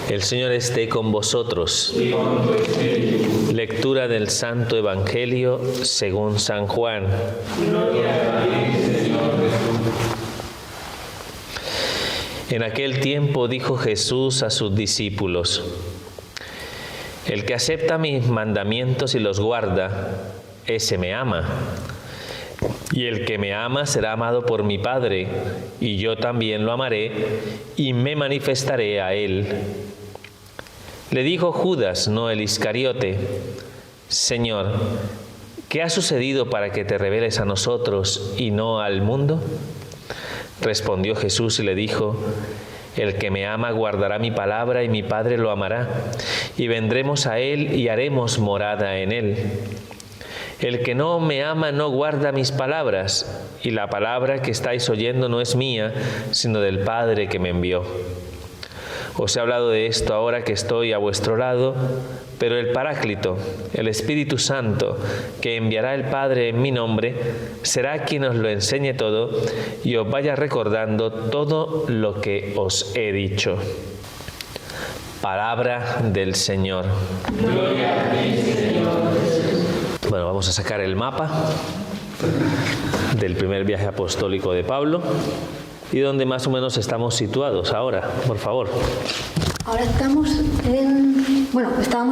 El Señor esté con vosotros. Lectura del Santo Evangelio según San Juan. En aquel tiempo dijo Jesús a sus discípulos: el que acepta mis mandamientos y los guarda, ese me ama. Y el que me ama será amado por mi Padre, y yo también lo amaré y me manifestaré a él. Le dijo Judas, no el Iscariote: Señor, ¿qué ha sucedido para que te reveles a nosotros y no al mundo? Respondió Jesús y le dijo: el que me ama guardará mi palabra y mi Padre lo amará, y vendremos a él y haremos morada en él. El que no me ama no guarda mis palabras, y la palabra que estáis oyendo no es mía, sino del Padre que me envió. Os he hablado de esto ahora que estoy a vuestro lado, pero el Paráclito, el Espíritu Santo, que enviará el Padre en mi nombre, será quien os lo enseñe todo y os vaya recordando todo lo que os he dicho. Palabra del Señor. Gloria a ti, Señor. Bueno, vamos a sacar el mapa del primer viaje apostólico de Pablo y donde más o menos estamos situados ahora, por favor. Ahora estábamos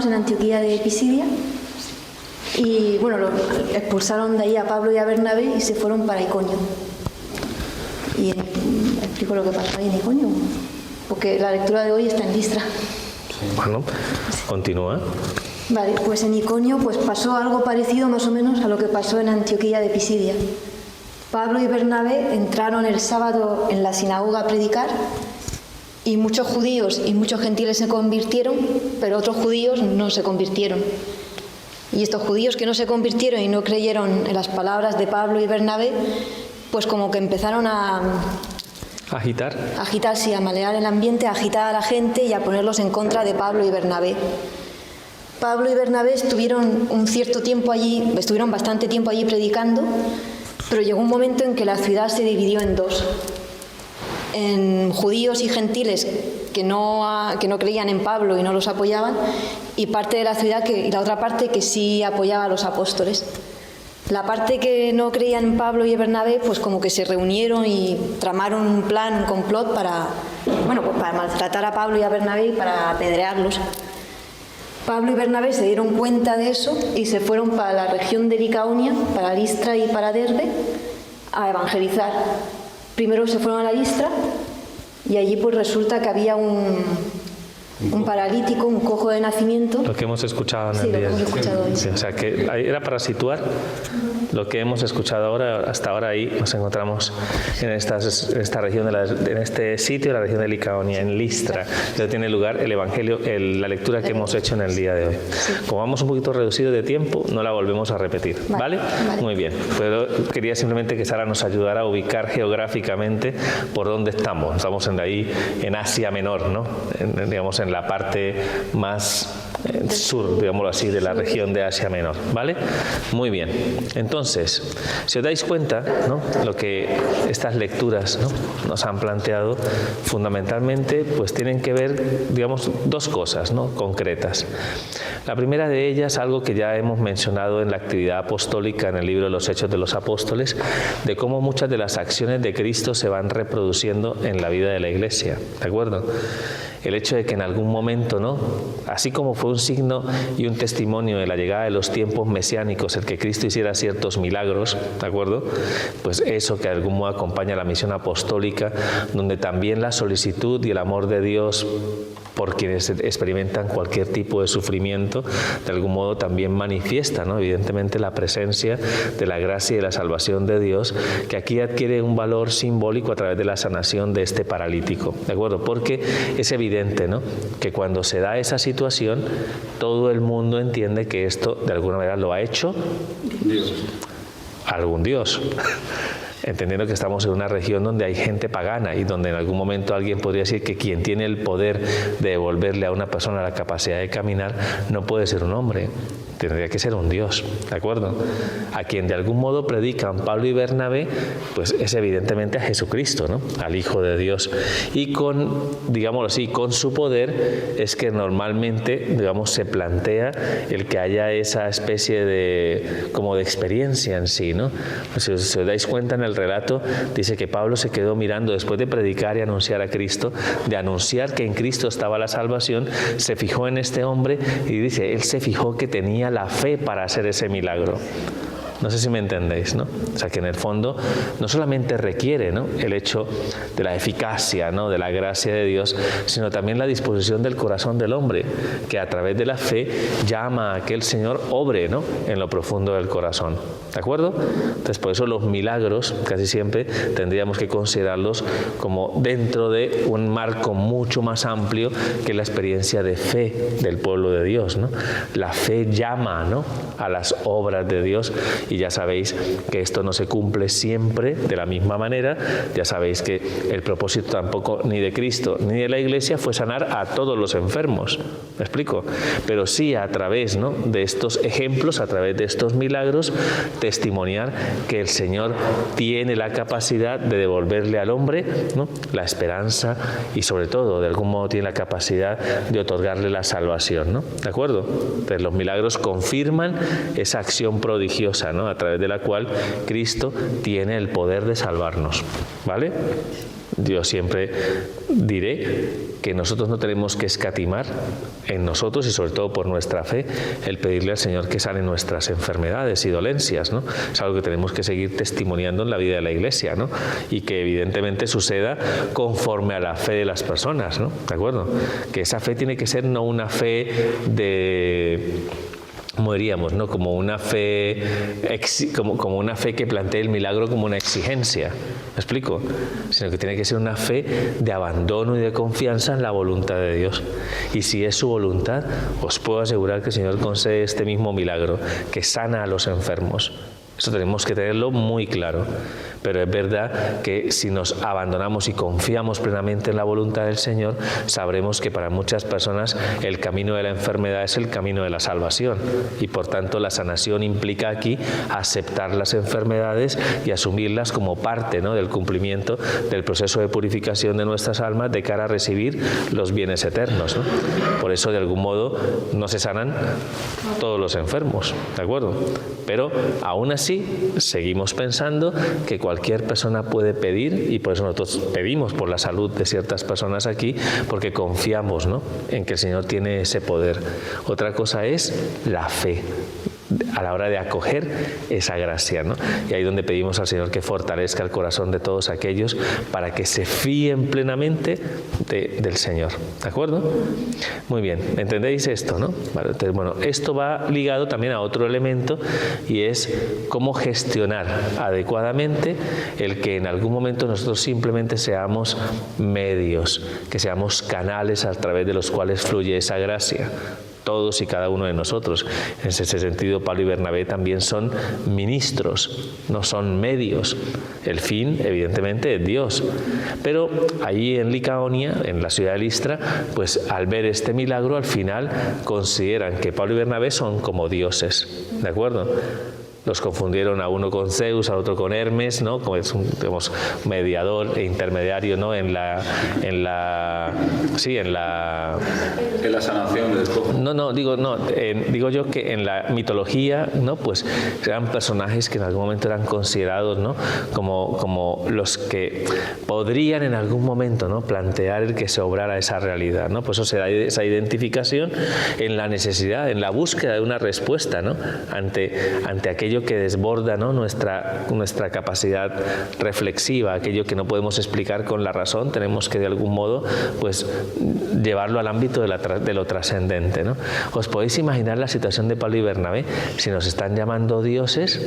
en Antioquía de Pisidia y expulsaron de ahí a Pablo y a Bernabé y se fueron para Iconio. Y explico lo que pasó ahí en Iconio, porque la lectura de hoy está en Listra. Bueno, continúa. Vale, pues en Iconio pasó algo parecido más o menos a lo que pasó en Antioquía de Pisidia. Pablo y Bernabé entraron el sábado en la sinagoga a predicar y muchos judíos y muchos gentiles se convirtieron, pero otros judíos no se convirtieron. Y estos judíos que no se convirtieron y no creyeron en las palabras de Pablo y Bernabé, pues como que empezaron a agitar, sí, a malear el ambiente, a agitar a la gente y a ponerlos en contra de Pablo y Bernabé. Pablo y Bernabé estuvieron bastante tiempo allí predicando, pero llegó un momento en que la ciudad se dividió en dos, en judíos y gentiles que no creían en Pablo y no los apoyaban, y parte de la ciudad y la otra parte que sí apoyaba a los apóstoles. La parte que no creían en Pablo y Bernabé, pues como que se reunieron y tramaron un plan, un complot para maltratar a Pablo y a Bernabé y para apedrearlos. Pablo y Bernabé se dieron cuenta de eso y se fueron para la región de Licaonia, para Listra y para Derbe, a evangelizar. Primero se fueron a la Listra y allí pues resulta que había un paralítico, un cojo de nacimiento. Lo que hemos escuchado en el día. Sí, lo que hemos escuchado hoy. Sí, o sea, que era para situar lo que hemos escuchado ahora. Hasta ahora ahí nos encontramos en esta región, en este sitio, la región de Licaonia, en Listra, donde tiene lugar el Evangelio, la lectura que hemos hecho en el día de hoy. Sí. Como vamos un poquito reducido de tiempo, no la volvemos a repetir, ¿vale? Muy bien. Pero quería simplemente que Sara nos ayudara a ubicar geográficamente por dónde estamos. Estamos en Asia Menor, ¿no? Digamos en la parte más sur, digámoslo así, de la región de Asia Menor, ¿vale? Muy bien. Entonces, si os dais cuenta, ¿no?, lo que estas lecturas, ¿no?, nos han planteado, fundamentalmente, pues tienen que ver, digamos, dos cosas, ¿no?, concretas. La primera de ellas, algo que ya hemos mencionado en la actividad apostólica en el libro de los Hechos de los Apóstoles, de cómo muchas de las acciones de Cristo se van reproduciendo en la vida de la Iglesia, ¿de acuerdo? El hecho de que en algún momento, ¿no?, así como fue un signo y un testimonio de la llegada de los tiempos mesiánicos, el que Cristo hiciera ciertos milagros, ¿de acuerdo?, pues eso que de algún modo acompaña la misión apostólica, donde también la solicitud y el amor de Dios por quienes experimentan cualquier tipo de sufrimiento, de algún modo también manifiesta, ¿no?, evidentemente la presencia de la gracia y de la salvación de Dios, que aquí adquiere un valor simbólico a través de la sanación de este paralítico, ¿de acuerdo? Porque es evidente, ¿no?, que cuando se da esa situación, todo el mundo entiende que esto de alguna manera lo ha hecho Dios. Algún Dios. entendiendo que estamos en una región donde hay gente pagana y donde en algún momento alguien podría decir que quien tiene el poder de devolverle a una persona la capacidad de caminar no puede ser un hombre, tendría que ser un Dios, ¿de acuerdo? A quien de algún modo predican Pablo y Bernabé, pues es evidentemente a Jesucristo, ¿no? Al Hijo de Dios. Y con, digámoslo así, con su poder es que normalmente, digamos, se plantea el que haya esa especie de, como de experiencia en sí, ¿no? Si os dais cuenta en el relato, dice que Pablo se quedó mirando después de predicar y anunciar a Cristo, de anunciar que en Cristo estaba la salvación, se fijó en este hombre y dice, él se fijó que tenía la fe para hacer ese milagro. No sé si me entendéis, ¿no? O sea, que en el fondo no solamente requiere, ¿no?, el hecho de la eficacia, ¿no?, de la gracia de Dios, sino también la disposición del corazón del hombre, que a través de la fe llama a que el Señor obre, ¿no?, en lo profundo del corazón. ¿De acuerdo? Entonces, por eso los milagros casi siempre tendríamos que considerarlos como dentro de un marco mucho más amplio que la experiencia de fe del pueblo de Dios, ¿no? La fe llama, ¿no?, a las obras de Dios. Y ya sabéis que esto no se cumple siempre de la misma manera. Ya sabéis que el propósito tampoco ni de Cristo ni de la Iglesia fue sanar a todos los enfermos. ¿Me explico? Pero sí a través, ¿no?, de estos ejemplos, a través de estos milagros, testimoniar que el Señor tiene la capacidad de devolverle al hombre, ¿no?, la esperanza y sobre todo, de algún modo, tiene la capacidad de otorgarle la salvación, ¿no? ¿De acuerdo? Entonces los milagros confirman esa acción prodigiosa, ¿no?, a través de la cual Cristo tiene el poder de salvarnos, ¿vale? Yo siempre diré que nosotros no tenemos que escatimar en nosotros y sobre todo por nuestra fe el pedirle al Señor que sane nuestras enfermedades y dolencias, ¿no? Es algo que tenemos que seguir testimoniando en la vida de la Iglesia, ¿no? Y que evidentemente suceda conforme a la fe de las personas, ¿no? ¿De acuerdo? Que esa fe tiene que ser no una fe de... ¿cómo diríamos, no? Como una fe como una fe que plantee el milagro como una exigencia, ¿me explico? Sino que tiene que ser una fe de abandono y de confianza en la voluntad de Dios. Y si es su voluntad, os puedo asegurar que el Señor concede este mismo milagro, que sana a los enfermos. Eso tenemos que tenerlo muy claro. Pero es verdad que si nos abandonamos y confiamos plenamente en la voluntad del Señor, sabremos que para muchas personas el camino de la enfermedad es el camino de la salvación. Y por tanto la sanación implica aquí aceptar las enfermedades y asumirlas como parte, ¿no?, del cumplimiento del proceso de purificación de nuestras almas de cara a recibir los bienes eternos, ¿no? Por eso, de algún modo, no se sanan todos los enfermos, ¿de acuerdo? Pero aún así seguimos pensando que cualquier persona puede pedir, y por eso nosotros pedimos por la salud de ciertas personas aquí, porque confiamos, ¿no?, en que el Señor tiene ese poder. Otra cosa es la fe a la hora de acoger esa gracia, ¿no? Y ahí es donde pedimos al Señor que fortalezca el corazón de todos aquellos para que se fíen plenamente del Señor, ¿de acuerdo? Muy bien, ¿entendéis esto, no? Vale, entonces, bueno, esto va ligado también a otro elemento y es cómo gestionar adecuadamente el que en algún momento nosotros simplemente seamos medios, que seamos canales a través de los cuales fluye esa gracia. Todos y cada uno de nosotros. En ese sentido, Pablo y Bernabé también son ministros, no son medios. El fin, evidentemente, es Dios. Pero allí en Licaonia, en la ciudad de Listra, pues al ver este milagro, al final consideran que Pablo y Bernabé son como dioses, ¿de acuerdo? Los confundieron a uno con Zeus, a otro con Hermes, ¿no? Como es un, digamos, mediador e intermediario, ¿no? En la sanación del cuerpo. Digo yo que en la mitología, ¿no?, pues eran personajes que en algún momento eran considerados, ¿no?, como los que podrían en algún momento, ¿no?, plantear el que se obrara esa realidad, ¿no? Por eso se da esa identificación en la necesidad, en la búsqueda de una respuesta, ¿no?, ante aquello que desborda, ¿no?, nuestra capacidad reflexiva, aquello que no podemos explicar con la razón, tenemos que de algún modo pues llevarlo al ámbito de lo trascendente, ¿no? ¿Os podéis imaginar la situación de Pablo y Bernabé si nos están llamando dioses?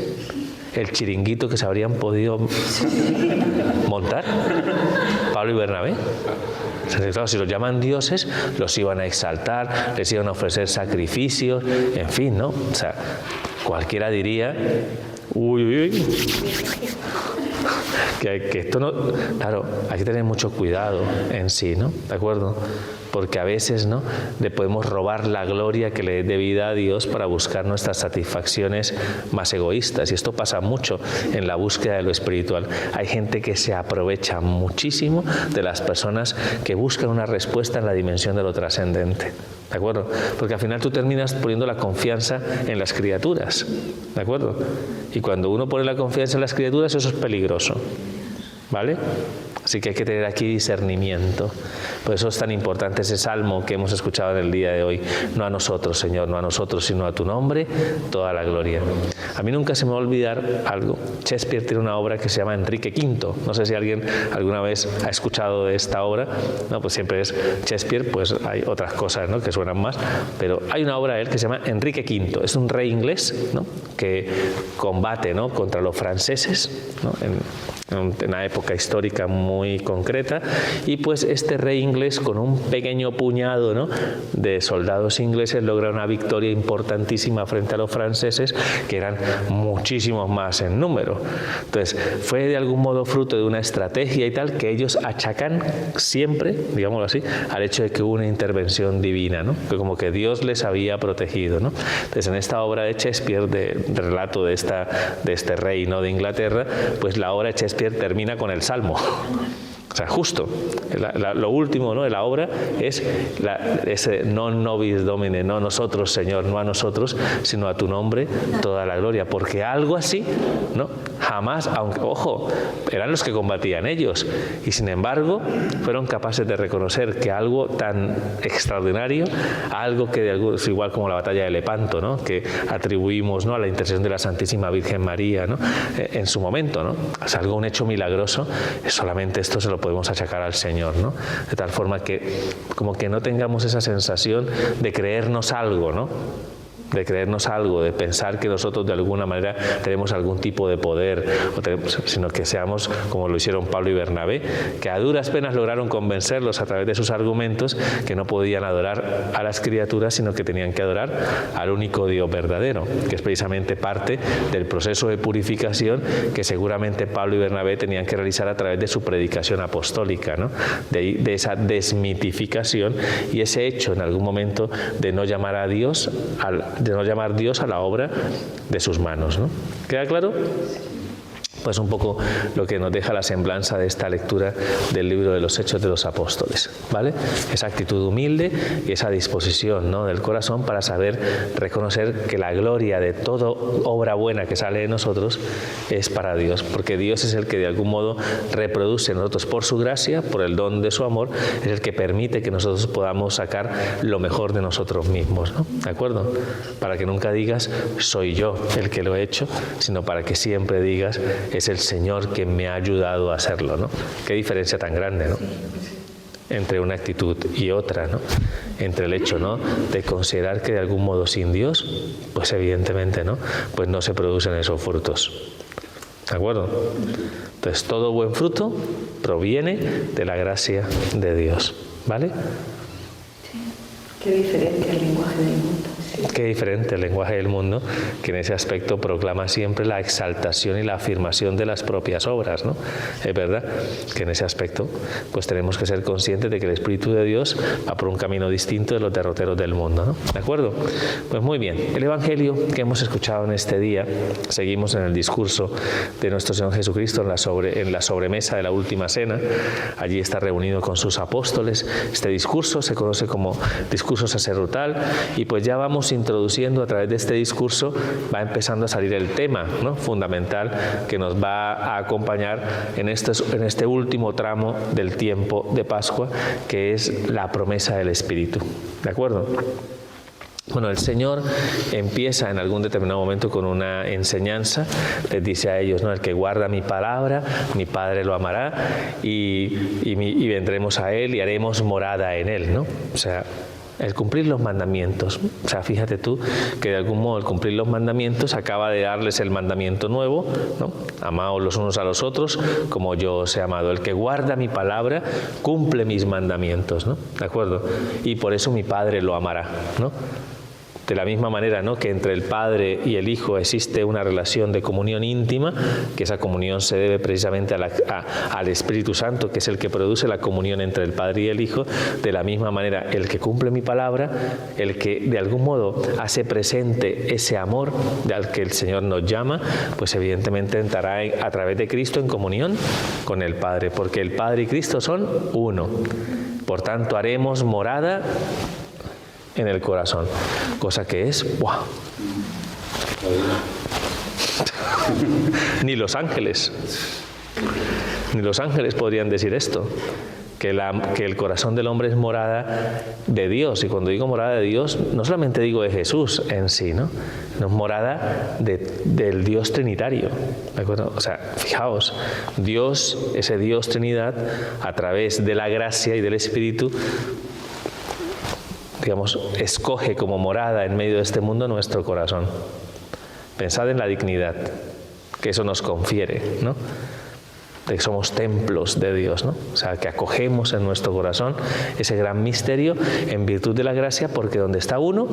El chiringuito que se habrían podido montar Pablo y Bernabé. Claro, si los llaman dioses, los iban a exaltar, les iban a ofrecer sacrificios, en fin, ¿no? O sea, cualquiera diría, uy, Que esto no... Claro, hay que tener mucho cuidado en sí, ¿no? ¿De acuerdo? Porque a veces, ¿no?, le podemos robar la gloria que le es debida a Dios para buscar nuestras satisfacciones más egoístas. Y esto pasa mucho en la búsqueda de lo espiritual. Hay gente que se aprovecha muchísimo de las personas que buscan una respuesta en la dimensión de lo trascendente. ¿De acuerdo? Porque al final tú terminas poniendo la confianza en las criaturas. ¿De acuerdo? Y cuando uno pone la confianza en las criaturas, eso es peligroso. ¿Vale? Así que hay que tener aquí discernimiento. Por eso es tan importante ese salmo que hemos escuchado en el día de hoy. No a nosotros, Señor, no a nosotros, sino a tu nombre, toda la gloria. A mí nunca se me va a olvidar algo. Shakespeare tiene una obra que se llama Enrique V. No sé si alguien alguna vez ha escuchado de esta obra. No, pues siempre es Shakespeare, pues hay otras cosas, ¿no?, que suenan más. Pero hay una obra de él que se llama Enrique V. Es un rey inglés, ¿no?, que combate, ¿no?, contra los franceses, ¿no?, en una época histórica muy concreta, y pues este rey inglés con un pequeño puñado, ¿no?, de soldados ingleses logra una victoria importantísima frente a los franceses, que eran muchísimos más en número. Entonces fue de algún modo fruto de una estrategia y tal que ellos achacan siempre, digámoslo así, al hecho de que hubo una intervención divina, ¿no?, que como que Dios les había protegido, ¿no? Entonces en esta obra de Shakespeare, de relato de este rey, ¿no?, de Inglaterra, pues la obra de Shakespeare termina con el Salmo. O sea, justo, lo último, ¿no?, de la obra es ese non nobis domine, no nosotros, Señor, no a nosotros, sino a tu nombre, toda la gloria. Porque algo así, ¿no?, jamás, aunque, ojo, eran los que combatían ellos, y sin embargo fueron capaces de reconocer que algo tan extraordinario, algo que es igual como la batalla de Lepanto, ¿no?, que atribuimos, ¿no?, a la intercesión de la Santísima Virgen María, ¿no?, en su momento, ¿no?, es algo, un hecho milagroso, solamente esto se lo podemos achacar al Señor, ¿no?, de tal forma que como que no tengamos esa sensación de creernos algo, ¿no?, de creernos algo, de pensar que nosotros de alguna manera tenemos algún tipo de poder, sino que seamos como lo hicieron Pablo y Bernabé, que a duras penas lograron convencerlos a través de sus argumentos que no podían adorar a las criaturas, sino que tenían que adorar al único Dios verdadero, que es precisamente parte del proceso de purificación que seguramente Pablo y Bernabé tenían que realizar a través de su predicación apostólica, ¿no?, de esa desmitificación y ese hecho en algún momento de no llamar a Dios de no llamar Dios a la obra de sus manos, ¿no? ¿Queda claro? Pues un poco lo que nos deja la semblanza de esta lectura del libro de los Hechos de los Apóstoles, ¿vale? Esa actitud humilde y esa disposición, ¿no?, del corazón para saber reconocer que la gloria de toda obra buena que sale de nosotros es para Dios, porque Dios es el que de algún modo reproduce en nosotros por su gracia, por el don de su amor, es el que permite que nosotros podamos sacar lo mejor de nosotros mismos, ¿no? ¿De acuerdo? Para que nunca digas soy yo el que lo he hecho, sino para que siempre digas es el Señor quien me ha ayudado a hacerlo, ¿no? Qué diferencia tan grande, ¿no?, entre una actitud y otra, ¿no?, entre el hecho, ¿no?, de considerar que de algún modo sin Dios, pues evidentemente, ¿no?, pues no se producen esos frutos. ¿De acuerdo? Entonces todo buen fruto proviene de la gracia de Dios, ¿vale? Qué diferente el lenguaje del mundo. Qué diferente el lenguaje del mundo, que en ese aspecto proclama siempre la exaltación y la afirmación de las propias obras, ¿no? Es verdad que en ese aspecto pues tenemos que ser conscientes de que el Espíritu de Dios va por un camino distinto de los derroteros del mundo, ¿no? ¿De acuerdo? Pues muy bien, el Evangelio que hemos escuchado en este día, seguimos en el discurso de nuestro Señor Jesucristo en la sobremesa de la última cena. Allí está reunido con sus apóstoles. Este discurso se conoce como discurso sacerdotal y pues ya vamos introduciendo a través de este discurso, va empezando a salir el tema, ¿no?, fundamental que nos va a acompañar en este último tramo del tiempo de Pascua, que es la promesa del Espíritu. ¿De acuerdo? Bueno, el Señor empieza en algún determinado momento con una enseñanza, les dice a ellos, ¿no?, el que guarda mi palabra, mi Padre lo amará y vendremos a Él y haremos morada en Él, ¿no? O sea, el cumplir los mandamientos. O sea, fíjate tú que de algún modo el cumplir los mandamientos acaba de darles el mandamiento nuevo, ¿no? Amaos los unos a los otros como yo os he amado. El que guarda mi palabra cumple mis mandamientos, ¿no? ¿De acuerdo? Y por eso mi Padre lo amará, ¿no? De la misma manera, ¿no?, que entre el Padre y el Hijo existe una relación de comunión íntima, que esa comunión se debe precisamente al Espíritu Santo, que es el que produce la comunión entre el Padre y el Hijo. De la misma manera, el que cumple mi palabra, el que de algún modo hace presente ese amor al que el Señor nos llama, pues evidentemente entrará a través de Cristo en comunión con el Padre, porque el Padre y Cristo son uno. Por tanto, haremos morada en el corazón, cosa que es ¡buah! Ni los ángeles podrían decir esto, que el corazón del hombre es morada de Dios. Y cuando digo morada de Dios, no solamente digo de Jesús en sí, ¿no? No es morada del Dios trinitario, ¿de acuerdo? O sea, fijaos, Dios, ese Dios Trinidad, a través de la gracia y del Espíritu, digamos, escoge como morada en medio de este mundo nuestro corazón. Pensad en la dignidad que eso nos confiere, ¿no? De que somos templos de Dios, ¿no? O sea, que acogemos en nuestro corazón ese gran misterio en virtud de la gracia, porque donde está uno,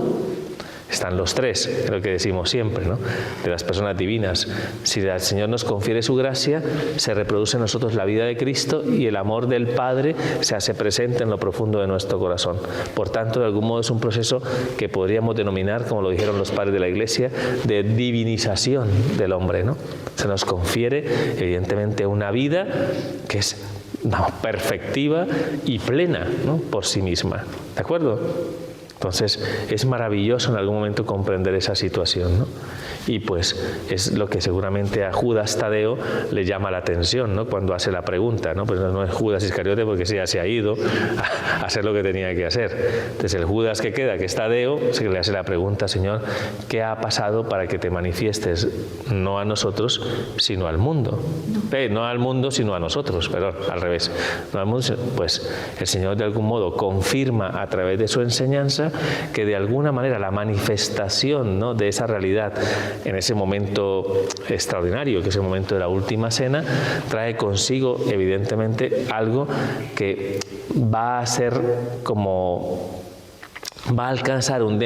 están los tres, es lo que decimos siempre, ¿no?, de las personas divinas. Si el Señor nos confiere su gracia, se reproduce en nosotros la vida de Cristo y el amor del Padre se hace presente en lo profundo de nuestro corazón. Por tanto, de algún modo es un proceso que podríamos denominar, como lo dijeron los padres de la Iglesia, de divinización del hombre, ¿no? Se nos confiere, evidentemente, una vida que es perfectiva y plena, ¿no?, por sí misma. ¿De acuerdo? Entonces, es maravilloso en algún momento comprender esa situación, ¿no? Y pues es lo que seguramente a Judas Tadeo le llama la atención, ¿no?, cuando hace la pregunta, ¿no? Pues no es Judas Iscariote, porque sí, ya se ha ido a hacer lo que tenía que hacer. Entonces, el Judas que queda, que es Tadeo, se le hace la pregunta: Señor, ¿qué ha pasado para que te manifiestes no a nosotros, sino al mundo? No al mundo, sino a nosotros, perdón, al revés. No al mundo, pues el Señor de algún modo confirma a través de su enseñanza que de alguna manera la manifestación, ¿no?, de esa realidad en ese momento extraordinario, que es el momento de la última cena, trae consigo evidentemente algo que va a ser como... va a alcanzar un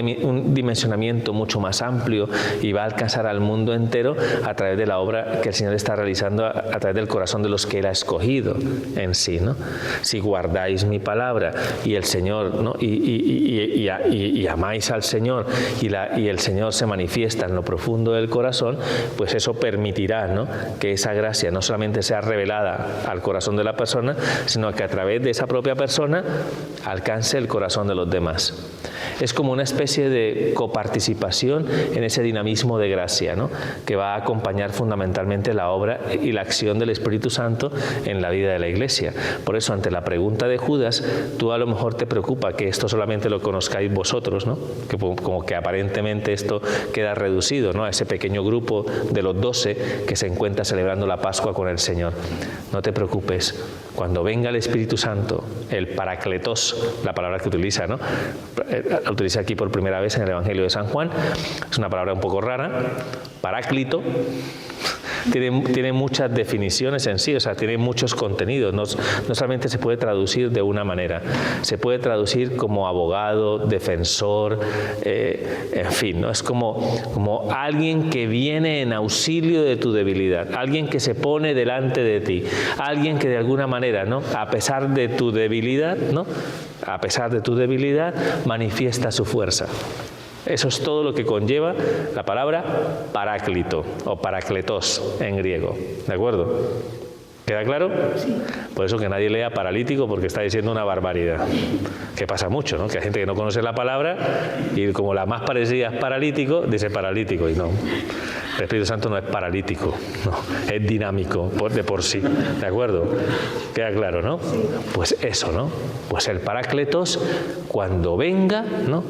dimensionamiento mucho más amplio y va a alcanzar al mundo entero a través de la obra que el Señor está realizando a través del corazón de los que Él ha escogido en sí, ¿no? Si guardáis mi palabra y el Señor, ¿no?, y amáis al Señor y el Señor se manifiesta en lo profundo del corazón, pues eso permitirá, ¿no?, que esa gracia no solamente sea revelada al corazón de la persona, sino que a través de esa propia persona alcance el corazón de los demás. Es como una especie de coparticipación en ese dinamismo de gracia, ¿no?, que va a acompañar fundamentalmente la obra y la acción del Espíritu Santo en la vida de la Iglesia. Por eso, ante la pregunta de Judas, tú a lo mejor te preocupa que esto solamente lo conozcáis vosotros, ¿no?, que como que aparentemente esto queda reducido, ¿no?, a ese pequeño grupo de los 12 que se encuentra celebrando la Pascua con el Señor. No te preocupes. Cuando venga el Espíritu Santo, el Paracletos, la palabra que utiliza, ¿no?, la utiliza aquí por primera vez en el Evangelio de San Juan, es una palabra un poco rara, paráclito, tiene muchas definiciones en sí, o sea, tiene muchos contenidos, no solamente se puede traducir de una manera, se puede traducir como abogado, defensor, en fin, ¿no? Es como alguien que viene en auxilio de tu debilidad, alguien que se pone delante de ti, alguien que de alguna manera, ¿no?, a pesar de tu debilidad, ¿no?, a pesar de tu debilidad, manifiesta su fuerza. Eso es todo lo que conlleva la palabra paráclito o paracletos en griego. ¿De acuerdo? ¿Queda claro? Sí. Por eso que nadie lea paralítico, porque está diciendo una barbaridad. Que pasa mucho, ¿no? Que hay gente que no conoce la palabra y como la más parecida es paralítico, dice paralítico y no. El Espíritu Santo no es paralítico, no, es dinámico de por sí. ¿De acuerdo? ¿Queda claro, no? Sí. Pues eso, ¿no? Pues el Parácletos, cuando venga, ¿no?,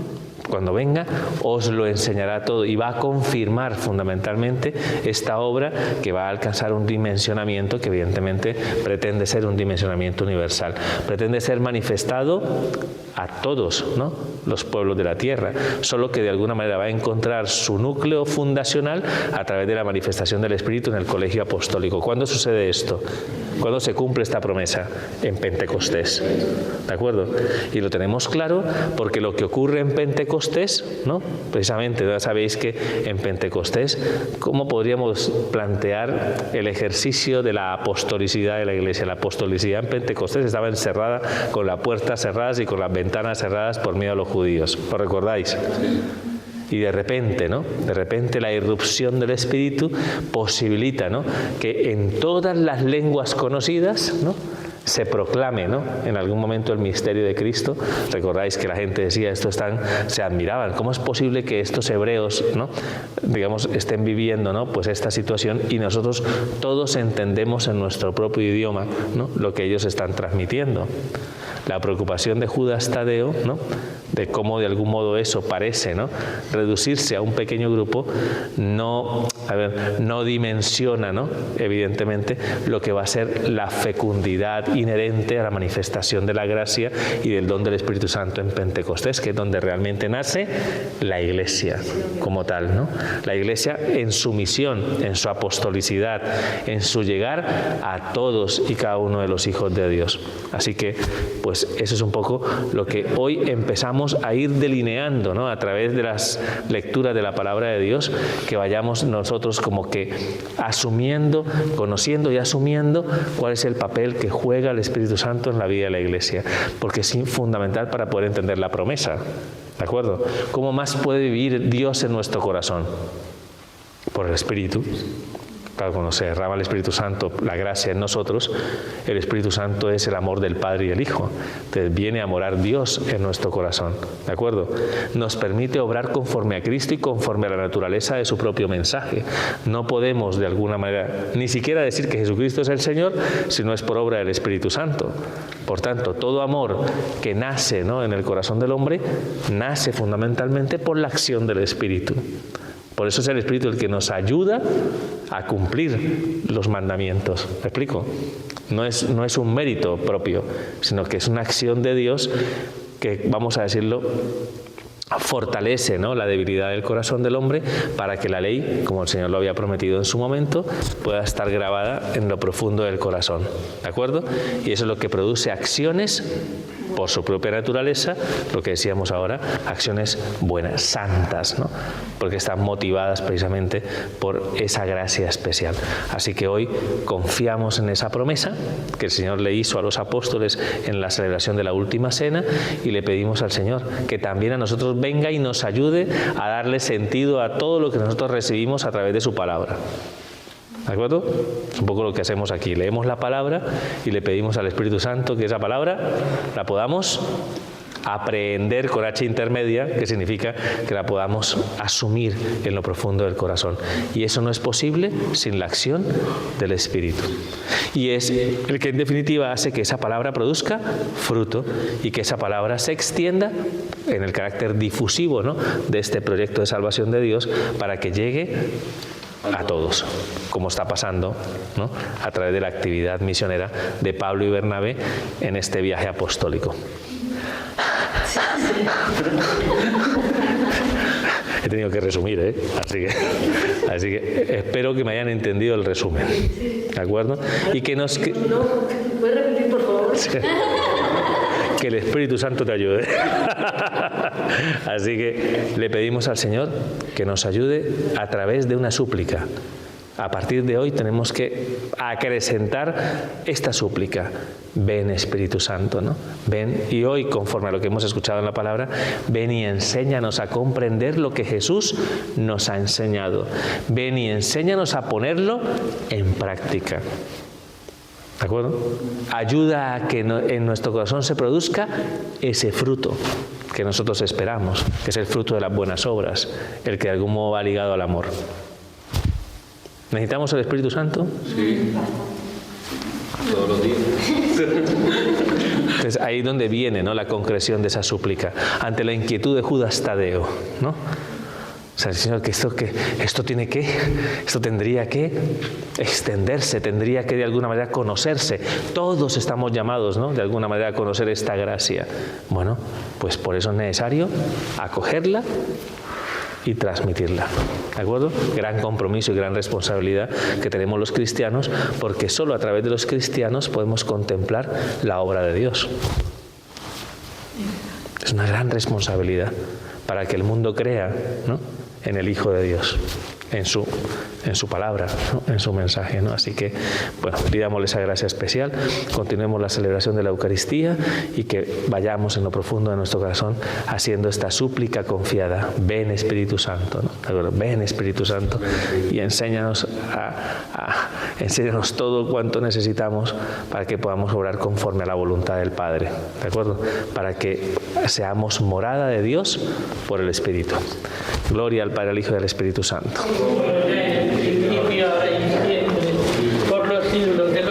cuando venga, os lo enseñará todo y va a confirmar fundamentalmente esta obra que va a alcanzar un dimensionamiento que evidentemente pretende ser un dimensionamiento universal. Pretende ser manifestado a todos, ¿no?, los pueblos de la tierra, solo que de alguna manera va a encontrar su núcleo fundacional a través de la manifestación del Espíritu en el colegio apostólico. ¿Cuándo sucede esto? ¿Cuándo se cumple esta promesa? En Pentecostés. ¿De acuerdo? Y lo tenemos claro porque lo que ocurre en Pentecostés Pentecostés, ¿no? Precisamente, ya sabéis que en Pentecostés, ¿cómo podríamos plantear el ejercicio de la apostolicidad de la Iglesia? La apostolicidad en Pentecostés estaba encerrada con las puertas cerradas y con las ventanas cerradas por miedo a los judíos. ¿Lo recordáis? Y de repente, ¿no? De repente la irrupción del Espíritu posibilita, ¿no?, que en todas las lenguas conocidas, ¿no?, se proclame, ¿no?, en algún momento el misterio de Cristo. Recordáis que la gente decía, se admiraban, ¿cómo es posible que estos hebreos, ¿no?, digamos, estén viviendo, ¿no?, pues esta situación, y nosotros todos entendemos en nuestro propio idioma, ¿no?, lo que ellos están transmitiendo? La preocupación de Judas Tadeo, ¿no?, de cómo de algún modo eso parece, ¿no?, reducirse a un pequeño grupo, no dimensiona, ¿no?, evidentemente lo que va a ser la fecundidad inherente a la manifestación de la gracia y del don del Espíritu Santo en Pentecostés, que es donde realmente nace la Iglesia como tal, ¿no? La Iglesia en su misión, en su apostolicidad, en su llegar a todos y cada uno de los hijos de Dios. Así que, pues eso es un poco lo que hoy empezamos a ir delineando, ¿no?, a través de las lecturas de la palabra de Dios, que vayamos nosotros como que asumiendo, conociendo y asumiendo cuál es el papel que juega el Espíritu Santo en la vida de la Iglesia, porque es fundamental para poder entender la promesa, ¿de acuerdo? ¿Cómo más puede vivir Dios en nuestro corazón? Por el Espíritu. Claro, cuando se derrama el Espíritu Santo, la gracia en nosotros, el Espíritu Santo es el amor del Padre y del Hijo. Entonces viene a morar Dios en nuestro corazón, ¿de acuerdo? Nos permite obrar conforme a Cristo y conforme a la naturaleza de su propio mensaje. No podemos de alguna manera ni siquiera decir que Jesucristo es el Señor si no es por obra del Espíritu Santo. Por tanto, todo amor que nace, ¿no?, en el corazón del hombre, nace fundamentalmente por la acción del Espíritu. Por eso es el Espíritu el que nos ayuda a cumplir los mandamientos. ¿Me explico? No es un mérito propio, sino que es una acción de Dios que, vamos a decirlo, fortalece, ¿no?, la debilidad del corazón del hombre para que la ley, como el Señor lo había prometido en su momento, pueda estar grabada en lo profundo del corazón. ¿De acuerdo? Y eso es lo que produce acciones por su propia naturaleza, lo que decíamos ahora, acciones buenas, santas, ¿no?, porque están motivadas precisamente por esa gracia especial. Así que hoy confiamos en esa promesa que el Señor le hizo a los apóstoles en la celebración de la última cena, y le pedimos al Señor que también a nosotros venga y nos ayude a darle sentido a todo lo que nosotros recibimos a través de su palabra. ¿De acuerdo? Es un poco lo que hacemos aquí. Leemos la palabra y le pedimos al Espíritu Santo que esa palabra la podamos aprehender con H intermedia, que significa que la podamos asumir en lo profundo del corazón. Y eso no es posible sin la acción del Espíritu. Y es el que en definitiva hace que esa palabra produzca fruto y que esa palabra se extienda en el carácter difusivo, ¿no?, de este proyecto de salvación de Dios, para que llegue a todos, como está pasando, ¿no?, a través de la actividad misionera de Pablo y Bernabé en este viaje apostólico. He tenido que resumir, ¿eh? Así que espero que me hayan entendido el resumen, ¿de acuerdo? Y que nos... ¿Puedes repetir, por favor? Que el Espíritu Santo te ayude. Así que le pedimos al Señor que nos ayude a través de una súplica. A partir de hoy tenemos que acrecentar esta súplica. Ven, Espíritu Santo, ¿no? Ven, y hoy, conforme a lo que hemos escuchado en la palabra, ven y enséñanos a comprender lo que Jesús nos ha enseñado. Ven y enséñanos a ponerlo en práctica. ¿De acuerdo? Ayuda a que en nuestro corazón se produzca ese fruto que nosotros esperamos, que es el fruto de las buenas obras, el que de algún modo va ligado al amor. ¿Necesitamos el Espíritu Santo? Sí. Todos los días. Entonces ahí es donde viene, ¿no?, la concreción de esa súplica, ante la inquietud de Judas Tadeo, ¿no? O sea, Señor, que esto tendría que extenderse, tendría que de alguna manera conocerse. Todos estamos llamados, ¿no?, de alguna manera a conocer esta gracia. Bueno, pues por eso es necesario acogerla y transmitirla. ¿De acuerdo? Gran compromiso y gran responsabilidad que tenemos los cristianos, porque solo a través de los cristianos podemos contemplar la obra de Dios. Es una gran responsabilidad para que el mundo crea, ¿no?, en el Hijo de Dios, en su palabra, ¿no?, en su mensaje, ¿no? Así que, bueno, pidámosle esa gracia especial, continuemos la celebración de la Eucaristía y que vayamos en lo profundo de nuestro corazón haciendo esta súplica confiada. Ven Espíritu Santo, ¿no? ¿De acuerdo? Ven Espíritu Santo y enséñanos todo cuanto necesitamos para que podamos obrar conforme a la voluntad del Padre, ¿de acuerdo? Para que seamos morada de Dios por el Espíritu. Gloria al Padre, al Hijo y al Espíritu Santo. Por los siglos de